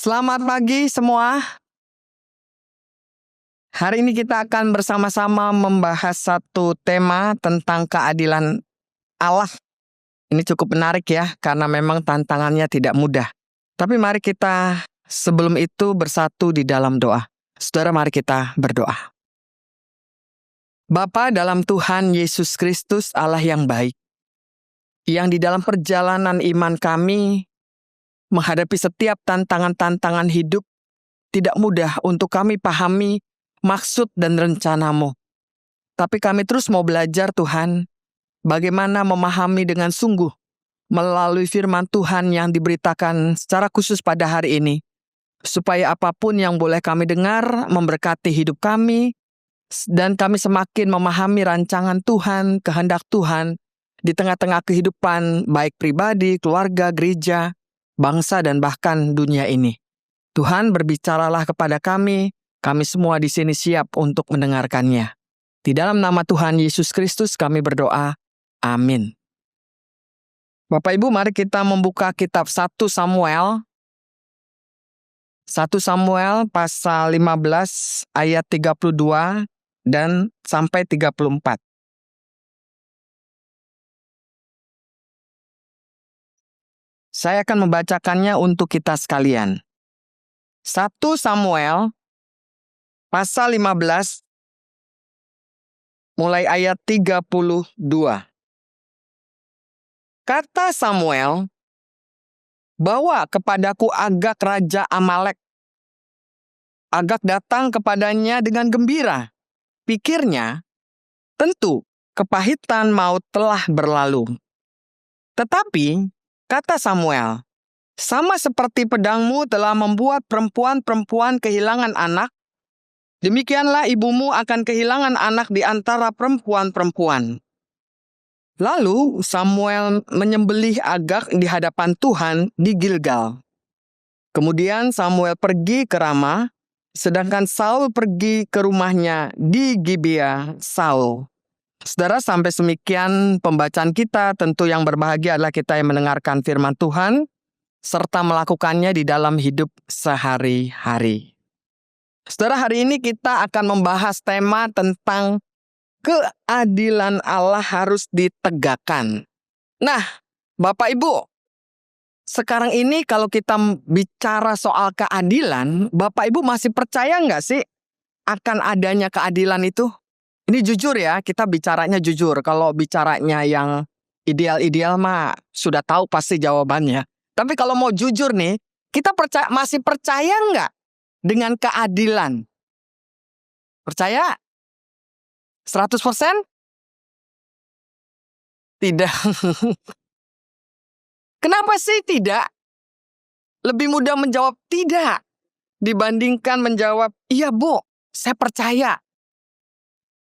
Selamat pagi semua. Hari ini kita akan bersama-sama membahas satu tema tentang keadilan Allah. Ini cukup menarik ya, karena memang tantangannya tidak mudah. Tapi mari kita sebelum itu bersatu di dalam doa. Saudara, mari kita berdoa. Bapa dalam Tuhan Yesus Kristus, Allah yang baik, yang di dalam perjalanan iman kami menghadapi setiap tantangan-tantangan hidup, tidak mudah untuk kami pahami maksud dan rencana-Mu. Tapi kami terus mau belajar Tuhan, bagaimana memahami dengan sungguh melalui firman Tuhan yang diberitakan secara khusus pada hari ini. Supaya apapun yang boleh kami dengar memberkati hidup kami, dan kami semakin memahami rancangan Tuhan, kehendak Tuhan, di tengah-tengah kehidupan baik pribadi, keluarga, gereja, bangsa, dan bahkan dunia ini. Tuhan, berbicaralah kepada kami semua di sini siap untuk mendengarkannya. Di dalam nama Tuhan Yesus Kristus kami berdoa. Amin. Bapak Ibu, mari kita membuka kitab 1 Samuel. 1 Samuel pasal 15 ayat 32 dan sampai 34. Saya akan membacakannya untuk kita sekalian. 1 Samuel pasal 15 mulai ayat 32. Kata Samuel, "Bawa kepadaku Agag raja Amalek." Agag datang kepadanya dengan gembira. Pikirnya, tentu kepahitan maut telah berlalu. Tetapi, kata Samuel, "Sama seperti pedangmu telah membuat perempuan-perempuan kehilangan anak, demikianlah ibumu akan kehilangan anak di antara perempuan-perempuan." Lalu Samuel menyembelih Agag di hadapan Tuhan di Gilgal. Kemudian Samuel pergi ke Rama, sedangkan Saul pergi ke rumahnya di Gibea Saul. Saudara, sampai semikian pembacaan kita. Tentu yang berbahagia adalah kita yang mendengarkan firman Tuhan, serta melakukannya di dalam hidup sehari-hari. Saudara, hari ini kita akan membahas tema tentang keadilan Allah harus ditegakkan. Nah, Bapak Ibu, sekarang ini kalau kita bicara soal keadilan, Bapak Ibu masih percaya nggak sih akan adanya keadilan itu? Ini jujur ya, kita bicaranya jujur. Kalau bicaranya yang ideal-ideal mah sudah tahu pasti jawabannya. Tapi kalau mau jujur nih, kita masih percaya nggak dengan keadilan? Percaya? 100%? Tidak. Kenapa sih tidak? Lebih mudah menjawab tidak dibandingkan menjawab, "Iya Bu, saya percaya."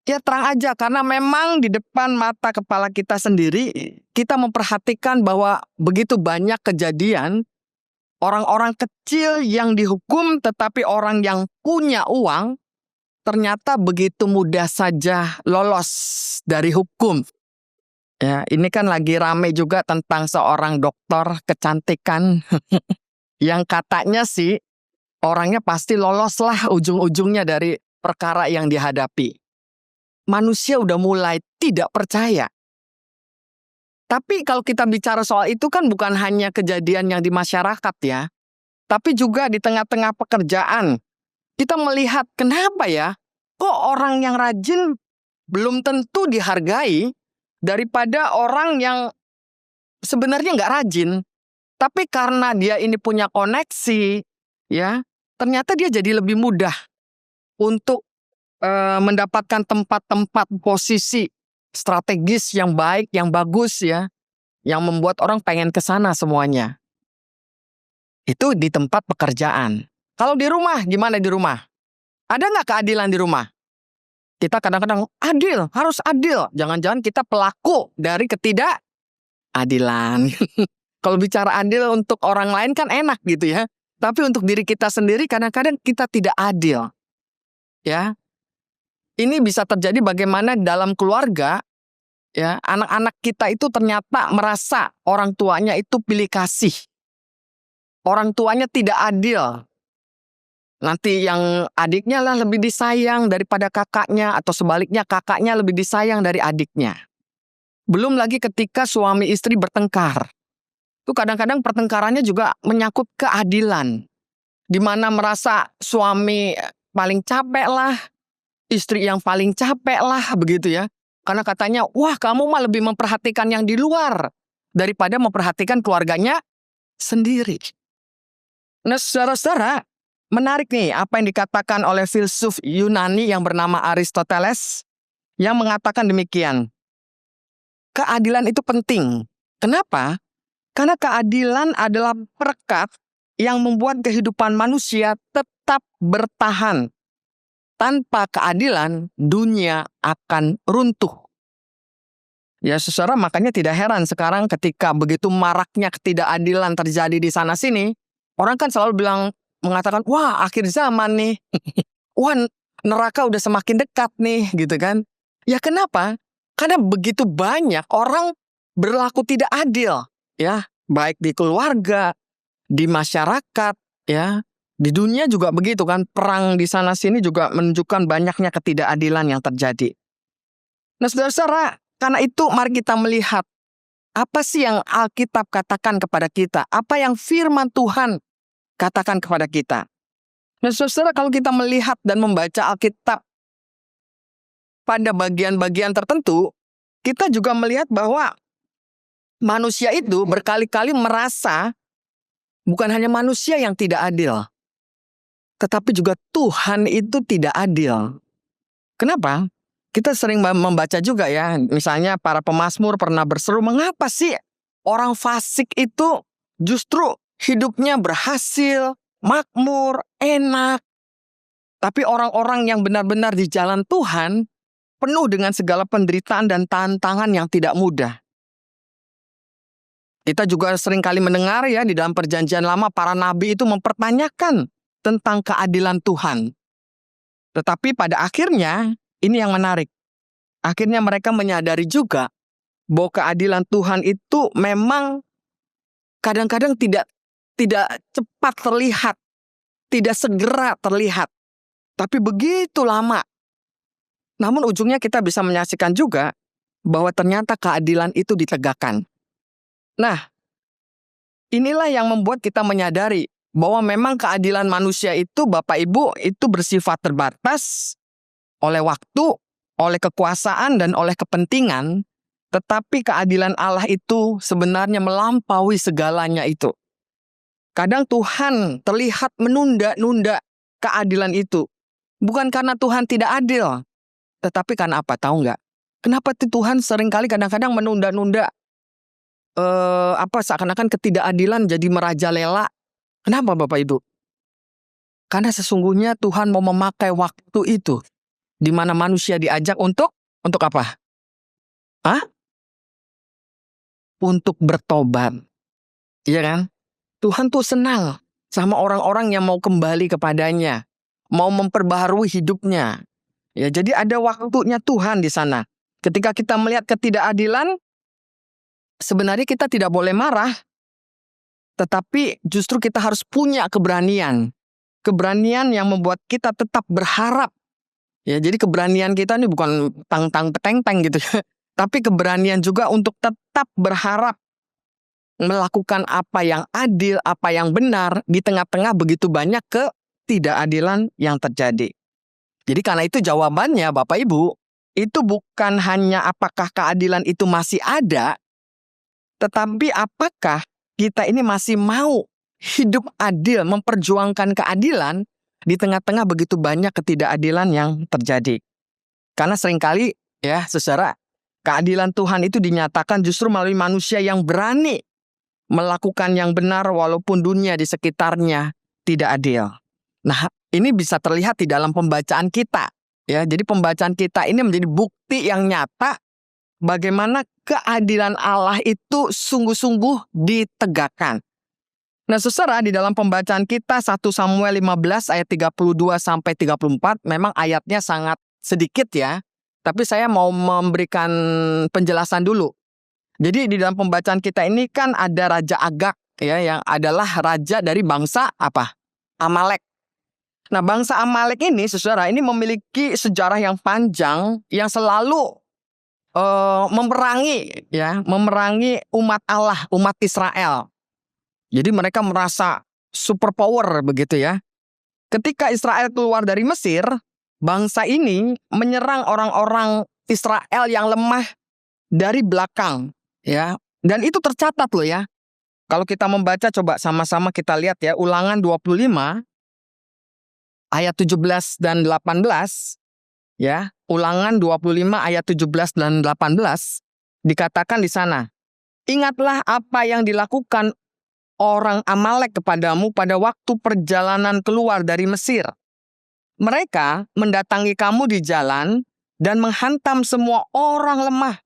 Ya terang aja, karena memang di depan mata kepala kita sendiri, kita memperhatikan bahwa begitu banyak kejadian, orang-orang kecil yang dihukum tetapi orang yang punya uang, ternyata begitu mudah saja lolos dari hukum. Ya, ini kan lagi rame juga tentang seorang dokter kecantikan yang katanya sih orangnya pasti lolos lah ujung-ujungnya dari perkara yang dihadapi. Manusia udah mulai tidak percaya. Tapi kalau kita bicara soal itu kan bukan hanya kejadian yang di masyarakat ya, tapi juga di tengah-tengah pekerjaan. Kita melihat kenapa ya, kok orang yang rajin belum tentu dihargai daripada orang yang sebenarnya nggak rajin. Tapi karena dia ini punya koneksi, ya, ternyata dia jadi lebih mudah untuk mendapatkan tempat-tempat posisi strategis yang baik, yang bagus ya, yang membuat orang pengen ke sana semuanya. Itu di tempat pekerjaan. Kalau di rumah, gimana di rumah? Ada nggak keadilan di rumah? Kita kadang-kadang adil, harus adil. Jangan-jangan kita pelaku dari ketidakadilan. Kalau bicara adil untuk orang lain kan enak gitu ya. Tapi untuk diri kita sendiri kadang-kadang kita tidak adil. Ya. Ini bisa terjadi bagaimana dalam keluarga, ya, anak-anak kita itu ternyata merasa orang tuanya itu pilih kasih. Orang tuanya tidak adil Nanti yang adiknya lah lebih disayang daripada kakaknya, atau sebaliknya kakaknya lebih disayang dari adiknya. Belum lagi ketika suami istri bertengkar. Itu kadang-kadang pertengkarannya juga menyangkut keadilan. Di mana merasa suami paling capek lah, istri yang paling capek lah, begitu ya. Karena katanya, wah kamu mah lebih memperhatikan yang di luar daripada memperhatikan keluarganya sendiri. Nah, saudara-saudara, menarik nih apa yang dikatakan oleh filsuf Yunani yang bernama Aristoteles yang mengatakan demikian. Keadilan itu penting. Kenapa? Karena keadilan adalah perekat yang membuat kehidupan manusia tetap bertahan. Tanpa keadilan, dunia akan runtuh. Ya, saudara, makanya tidak heran sekarang ketika begitu maraknya ketidakadilan terjadi di sana-sini, orang kan selalu mengatakan, wah akhir zaman nih, wah neraka udah semakin dekat nih, gitu kan. Ya kenapa? Karena begitu banyak orang berlaku tidak adil, ya, baik di keluarga, di masyarakat, ya, di dunia juga begitu kan. Perang di sana-sini juga menunjukkan banyaknya ketidakadilan yang terjadi. Nah, saudara-saudara, karena itu mari kita melihat apa sih yang Alkitab katakan kepada kita, apa yang firman Tuhan katakan kepada kita. Nah, saudara, kalau kita melihat dan membaca Alkitab pada bagian-bagian tertentu, kita juga melihat bahwa manusia itu berkali-kali merasa bukan hanya manusia yang tidak adil, tetapi juga Tuhan itu tidak adil. Kenapa? Kita sering membaca juga ya, misalnya para pemazmur pernah berseru, mengapa sih orang fasik itu justru hidupnya berhasil, makmur, enak. Tapi orang-orang yang benar-benar di jalan Tuhan, penuh dengan segala penderitaan dan tantangan yang tidak mudah. Kita juga sering kali mendengar ya, di dalam perjanjian lama para nabi itu mempertanyakan tentang keadilan Tuhan. Tetapi pada akhirnya, ini yang menarik. Akhirnya mereka menyadari juga bahwa keadilan Tuhan itu memang kadang-kadang tidak cepat terlihat, tidak segera terlihat, tapi begitu lama. Namun ujungnya kita bisa menyaksikan juga bahwa ternyata keadilan itu ditegakkan. Nah, inilah yang membuat kita menyadari bahwa memang keadilan manusia itu, Bapak Ibu, itu bersifat terbatas oleh waktu, oleh kekuasaan, dan oleh kepentingan, tetapi keadilan Allah itu sebenarnya melampaui segalanya itu. Kadang Tuhan terlihat menunda-nunda keadilan itu. Bukan karena Tuhan tidak adil, tetapi karena apa? Tahu nggak? Kenapa Tuhan seringkali kadang-kadang menunda-nunda seakan-akan ketidakadilan jadi merajalela? Kenapa Bapak Ibu? Karena sesungguhnya Tuhan mau memakai waktu itu di mana manusia diajak untuk apa? Untuk bertobat. Iya kan? Tuhan tuh senang sama orang-orang yang mau kembali kepadanya, mau memperbaharui hidupnya. Ya, jadi ada waktunya Tuhan di sana. Ketika kita melihat ketidakadilan, sebenarnya kita tidak boleh marah, tetapi justru kita harus punya keberanian. Keberanian yang membuat kita tetap berharap. Ya, jadi keberanian kita ini bukan tang-tang peteng-teng gitu ya. Tapi keberanian juga untuk tetap berharap melakukan apa yang adil, apa yang benar di tengah-tengah begitu banyak ketidakadilan yang terjadi. Jadi karena itu jawabannya Bapak Ibu, itu bukan hanya apakah keadilan itu masih ada, tetapi apakah kita ini masih mau hidup adil, memperjuangkan keadilan di tengah-tengah begitu banyak ketidakadilan yang terjadi. Karena seringkali ya saudara, keadilan Tuhan itu dinyatakan justru melalui manusia yang berani melakukan yang benar walaupun dunia di sekitarnya tidak adil. Nah, ini bisa terlihat di dalam pembacaan kita. Ya, jadi pembacaan kita ini menjadi bukti yang nyata bagaimana keadilan Allah itu sungguh-sungguh ditegakkan. Nah, saudara, di dalam pembacaan kita 1 Samuel 15 ayat 32 sampai 34, memang ayatnya sangat sedikit ya. Tapi saya mau memberikan penjelasan dulu. Jadi di dalam pembacaan kita ini kan ada Raja Agag ya, yang adalah raja dari bangsa apa? Amalek. Nah, bangsa Amalek ini, saudara, ini memiliki sejarah yang panjang yang selalu memerangi umat Allah, umat Israel. Jadi mereka merasa superpower begitu ya. Ketika Israel keluar dari Mesir, bangsa ini menyerang orang-orang Israel yang lemah dari belakang, ya. Dan itu tercatat loh ya. Kalau kita membaca, coba sama-sama kita lihat ya, Ulangan 25 ayat 17 dan 18, ya. Ulangan 25 ayat 17 dan 18 dikatakan di sana, "Ingatlah apa yang dilakukan orang Amalek kepadamu pada waktu perjalanan keluar dari Mesir. Mereka mendatangi kamu di jalan dan menghantam semua orang lemah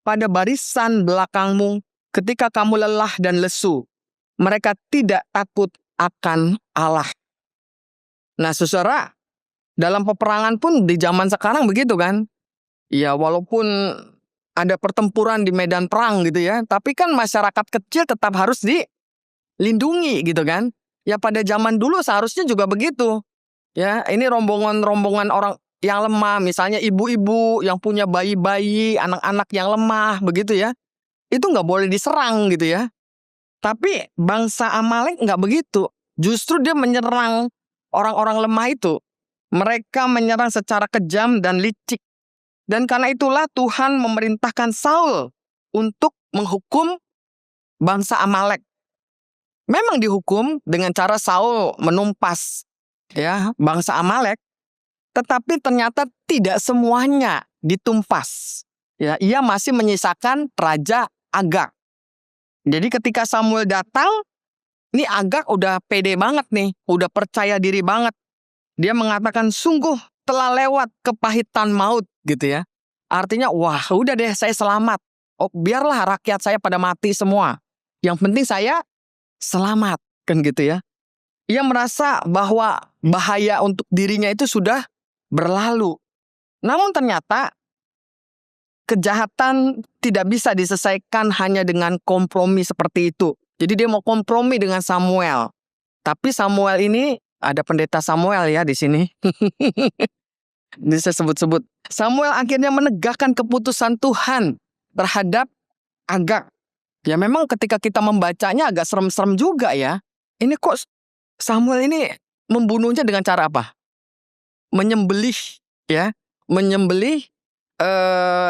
pada barisan belakangmu ketika kamu lelah dan lesu. Mereka tidak takut akan Allah." Nah, saudara, dalam peperangan pun di zaman sekarang begitu kan. Ya, walaupun ada pertempuran di medan perang gitu ya, tapi kan masyarakat kecil tetap harus dilindungi gitu kan. Ya, pada zaman dulu seharusnya juga begitu. Ya, ini rombongan-rombongan orang yang lemah, misalnya ibu-ibu yang punya bayi-bayi, anak-anak yang lemah begitu ya. Itu nggak boleh diserang gitu ya. Tapi bangsa Amalek nggak begitu. Justru dia menyerang orang-orang lemah itu. Mereka menyerang secara kejam dan licik. Dan karena itulah Tuhan memerintahkan Saul untuk menghukum bangsa Amalek. Memang dihukum dengan cara Saul menumpas ya bangsa Amalek, tetapi ternyata tidak semuanya ditumpas. Ya, ia masih menyisakan Raja Agag. Jadi ketika Samuel datang, ini Agag udah pede banget nih, udah percaya diri banget. Dia mengatakan, sungguh telah lewat kepahitan maut gitu ya. Artinya, wah udah deh saya selamat. Oh, biarlah rakyat saya pada mati semua. Yang penting saya selamat, kan gitu ya. Ia merasa bahwa bahaya untuk dirinya itu sudah berlalu. Namun ternyata kejahatan tidak bisa diselesaikan hanya dengan kompromi seperti itu. Jadi dia mau kompromi dengan Samuel. Tapi Samuel ini, ada pendeta Samuel ya di sini. Bisa sebut-sebut. Samuel akhirnya menegakkan keputusan Tuhan terhadap Agag. Ya memang ketika kita membacanya agak serem-serem juga ya. Ini kok Samuel ini membunuhnya dengan cara apa? Menyembelih ya. Menyembelih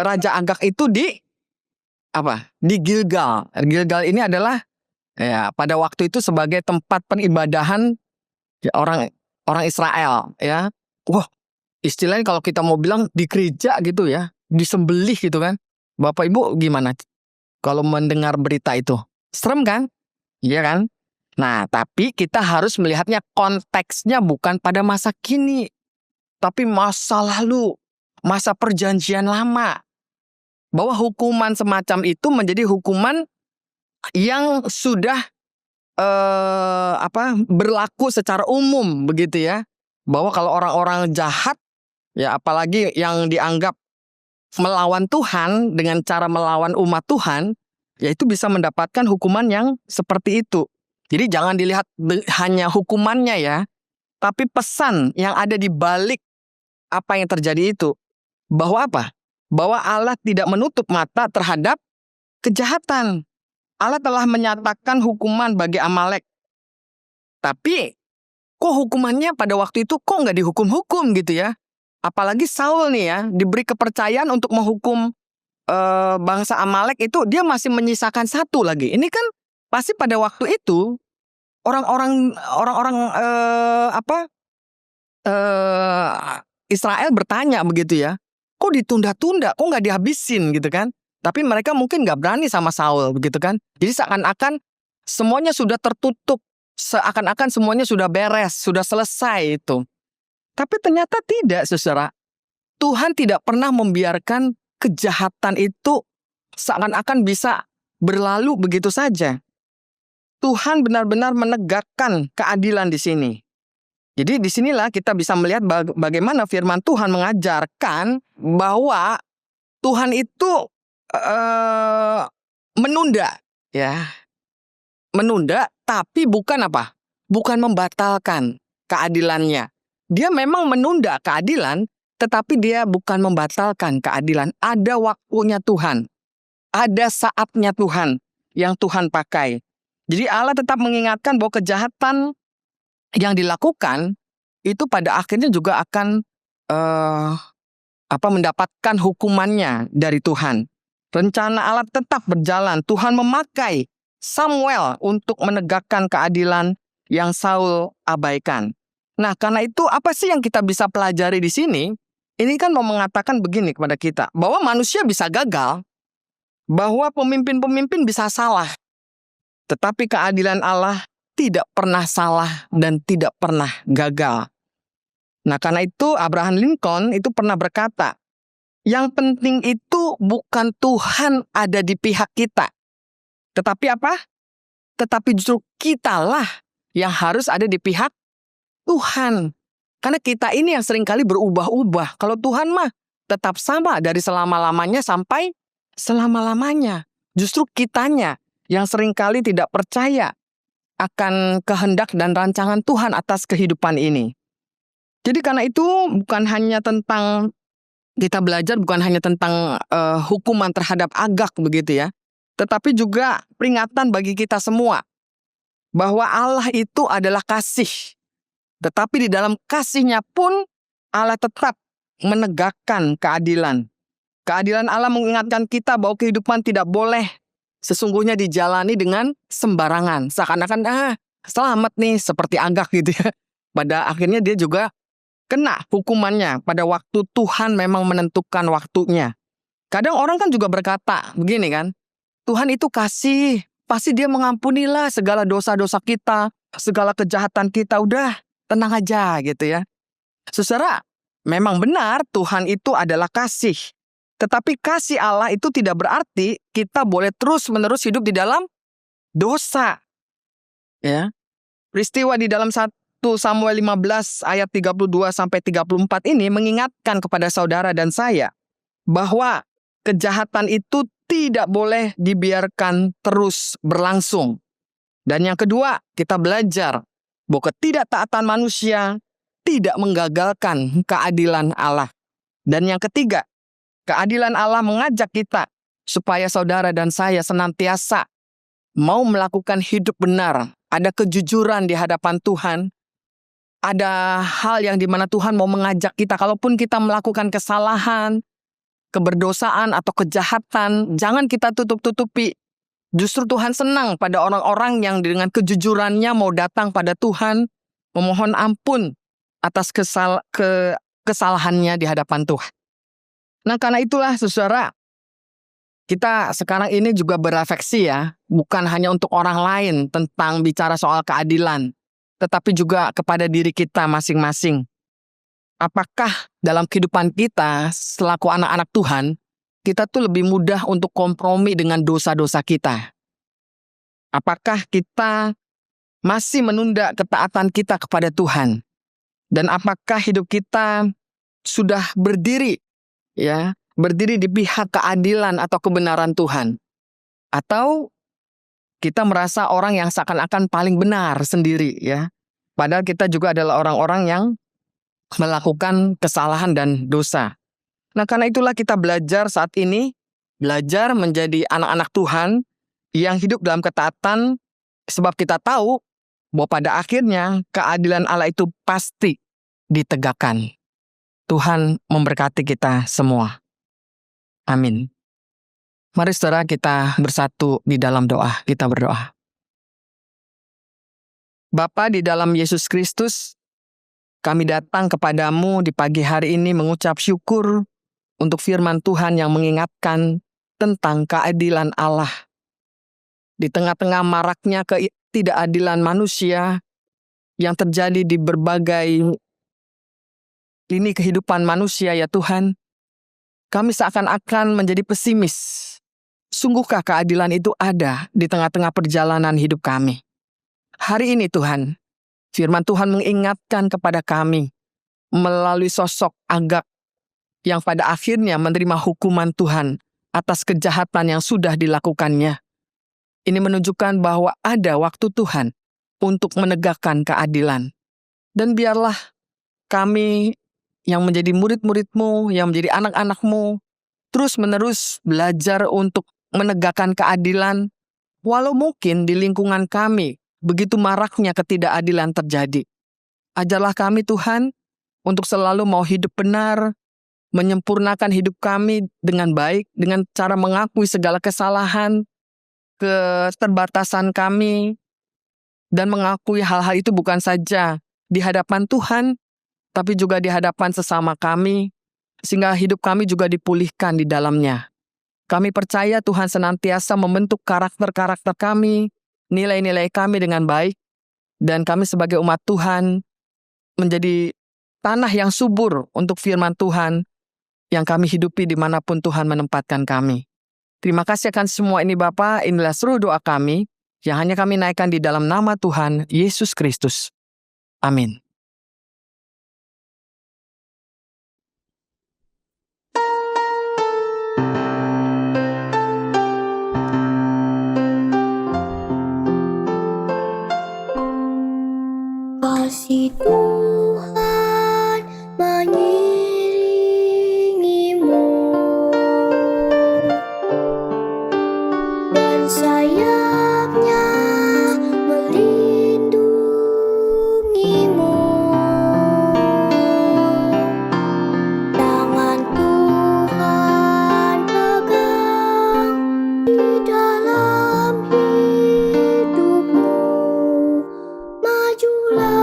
Raja Agag itu di Gilgal. Gilgal ini adalah ya pada waktu itu sebagai tempat peribadahan ya, orang Israel ya. Wah, istilahnya kalau kita mau bilang di gereja gitu ya, disembelih gitu kan. Bapak Ibu gimana kalau mendengar berita itu? Serem kan? Iya kan? Nah, tapi kita harus melihatnya konteksnya bukan pada masa kini, tapi masa lalu, masa perjanjian lama. Bahwa hukuman semacam itu menjadi hukuman yang sudah berlaku secara umum begitu ya. Bahwa kalau orang-orang jahat ya apalagi yang dianggap melawan Tuhan dengan cara melawan umat Tuhan, ya itu bisa mendapatkan hukuman yang seperti itu. Jadi jangan dilihat hanya hukumannya ya, tapi pesan yang ada di balik apa yang terjadi itu. Bahwa apa? Bahwa Allah tidak menutup mata terhadap kejahatan. Allah telah menyatakan hukuman bagi Amalek. Tapi kok hukumannya pada waktu itu kok nggak dihukum-hukum gitu ya? Apalagi Saul nih ya, diberi kepercayaan untuk menghukum bangsa Amalek itu, dia masih menyisakan satu lagi. Ini kan pasti pada waktu itu orang-orang Israel bertanya begitu ya, kok ditunda-tunda, kok nggak dihabisin gitu kan? Tapi mereka mungkin nggak berani sama Saul begitu kan? Jadi seakan-akan semuanya sudah tertutup, seakan-akan semuanya sudah beres, sudah selesai itu. Tapi ternyata tidak, saudara. Tuhan tidak pernah membiarkan kejahatan itu seakan-akan bisa berlalu begitu saja. Tuhan benar-benar menegakkan keadilan di sini. Jadi disinilah kita bisa melihat bagaimana firman Tuhan mengajarkan bahwa Tuhan itu menunda, ya, menunda, tapi bukan apa? Bukan membatalkan keadilannya. Dia memang menunda keadilan, tetapi dia bukan membatalkan keadilan. Ada waktunya Tuhan. Ada saatnya Tuhan yang Tuhan pakai. Jadi Allah tetap mengingatkan bahwa kejahatan yang dilakukan itu pada akhirnya juga akan mendapatkan hukumannya dari Tuhan. Rencana Allah tetap berjalan. Tuhan memakai Samuel untuk menegakkan keadilan yang Saul abaikan. Nah, karena itu apa sih yang kita bisa pelajari di sini? Ini kan mau mengatakan begini kepada kita, bahwa manusia bisa gagal, bahwa pemimpin-pemimpin bisa salah, tetapi keadilan Allah tidak pernah salah dan tidak pernah gagal. Nah, karena itu Abraham Lincoln itu pernah berkata, yang penting itu bukan Tuhan ada di pihak kita, tetapi apa? Tetapi justru kitalah yang harus ada di pihak Tuhan. Karena kita ini yang seringkali berubah-ubah. Kalau Tuhan mah tetap sama dari selama-lamanya sampai selama-lamanya. Justru kitanya yang seringkali tidak percaya akan kehendak dan rancangan Tuhan atas kehidupan ini. Jadi karena itu bukan hanya tentang kita belajar, bukan hanya tentang hukuman terhadap Agag begitu ya. Tetapi juga peringatan bagi kita semua bahwa Allah itu adalah kasih. Tetapi di dalam kasih-Nya pun Allah tetap menegakkan keadilan. Keadilan Allah mengingatkan kita bahwa kehidupan tidak boleh sesungguhnya dijalani dengan sembarangan. Seakan-akan selamat nih seperti Agag gitu ya. Pada akhirnya dia juga kena hukumannya pada waktu Tuhan memang menentukan waktunya. Kadang orang kan juga berkata begini kan, Tuhan itu kasih, pasti dia mengampunilah segala dosa-dosa kita, segala kejahatan kita, udah tenang aja gitu ya. Saudara, memang benar Tuhan itu adalah kasih. Tetapi kasih Allah itu tidak berarti kita boleh terus-menerus hidup di dalam dosa. Ya. Peristiwa di dalam 1 Samuel 15 ayat 32-34 ini mengingatkan kepada saudara dan saya bahwa kejahatan itu tidak boleh dibiarkan terus berlangsung. Dan yang kedua, kita belajar bahwa ketidaktaatan manusia tidak menggagalkan keadilan Allah. Dan yang ketiga, keadilan Allah mengajak kita supaya saudara dan saya senantiasa mau melakukan hidup benar. Ada kejujuran di hadapan Tuhan. Ada hal yang dimana Tuhan mau mengajak kita, kalaupun kita melakukan kesalahan, keberdosaan atau kejahatan, jangan kita tutup-tutupi. Justru Tuhan senang pada orang-orang yang dengan kejujurannya mau datang pada Tuhan, memohon ampun atas kesalahannya di hadapan Tuhan. Nah, karena itulah saudara, kita sekarang ini juga berefleksi ya, bukan hanya untuk orang lain tentang bicara soal keadilan, tetapi juga kepada diri kita masing-masing. Apakah dalam kehidupan kita selaku anak-anak Tuhan, kita tuh lebih mudah untuk kompromi dengan dosa-dosa kita? Apakah kita masih menunda ketaatan kita kepada Tuhan? Dan apakah hidup kita sudah berdiri di pihak keadilan atau kebenaran Tuhan? Atau kita merasa orang yang seakan-akan paling benar sendiri ya. Padahal kita juga adalah orang-orang yang melakukan kesalahan dan dosa. Nah, karena itulah kita belajar saat ini, belajar menjadi anak-anak Tuhan yang hidup dalam ketaatan, sebab kita tahu bahwa pada akhirnya keadilan Allah itu pasti ditegakkan. Tuhan memberkati kita semua. Amin. Mari saudara kita bersatu di dalam doa. Kita berdoa. Bapa di dalam Yesus Kristus, kami datang kepadamu di pagi hari ini mengucap syukur untuk firman Tuhan yang mengingatkan tentang keadilan Allah. Di tengah-tengah maraknya ketidakadilan manusia yang terjadi di berbagai lini kehidupan manusia ya Tuhan, kami seakan-akan menjadi pesimis. Sungguhkah keadilan itu ada di tengah-tengah perjalanan hidup kami? Hari ini Tuhan, firman Tuhan mengingatkan kepada kami melalui sosok Agag yang pada akhirnya menerima hukuman Tuhan atas kejahatan yang sudah dilakukannya. Ini menunjukkan bahwa ada waktu Tuhan untuk menegakkan keadilan. Dan biarlah kami yang menjadi murid-murid-Mu, yang menjadi anak-anak-Mu, terus-menerus belajar untuk menegakkan keadilan, walau mungkin di lingkungan kami begitu maraknya ketidakadilan terjadi. Ajarlah kami Tuhan untuk selalu mau hidup benar, menyempurnakan hidup kami dengan baik, dengan cara mengakui segala kesalahan, keterbatasan kami, dan mengakui hal-hal itu bukan saja di hadapan Tuhan, tapi juga di hadapan sesama kami, sehingga hidup kami juga dipulihkan di dalamnya. Kami percaya Tuhan senantiasa membentuk karakter-karakter kami, nilai-nilai kami dengan baik, dan kami sebagai umat Tuhan menjadi tanah yang subur untuk firman Tuhan yang kami hidupi dimanapun Tuhan menempatkan kami. Terima kasih akan semua ini Bapa, inilah seluruh doa kami, yang hanya kami naikkan di dalam nama Tuhan Yesus Kristus. Amin. Kasih Tuhan mengiringimu dan sayapnya melindungimu. Tangan Tuhan pegang di dalam hidupmu. Majulah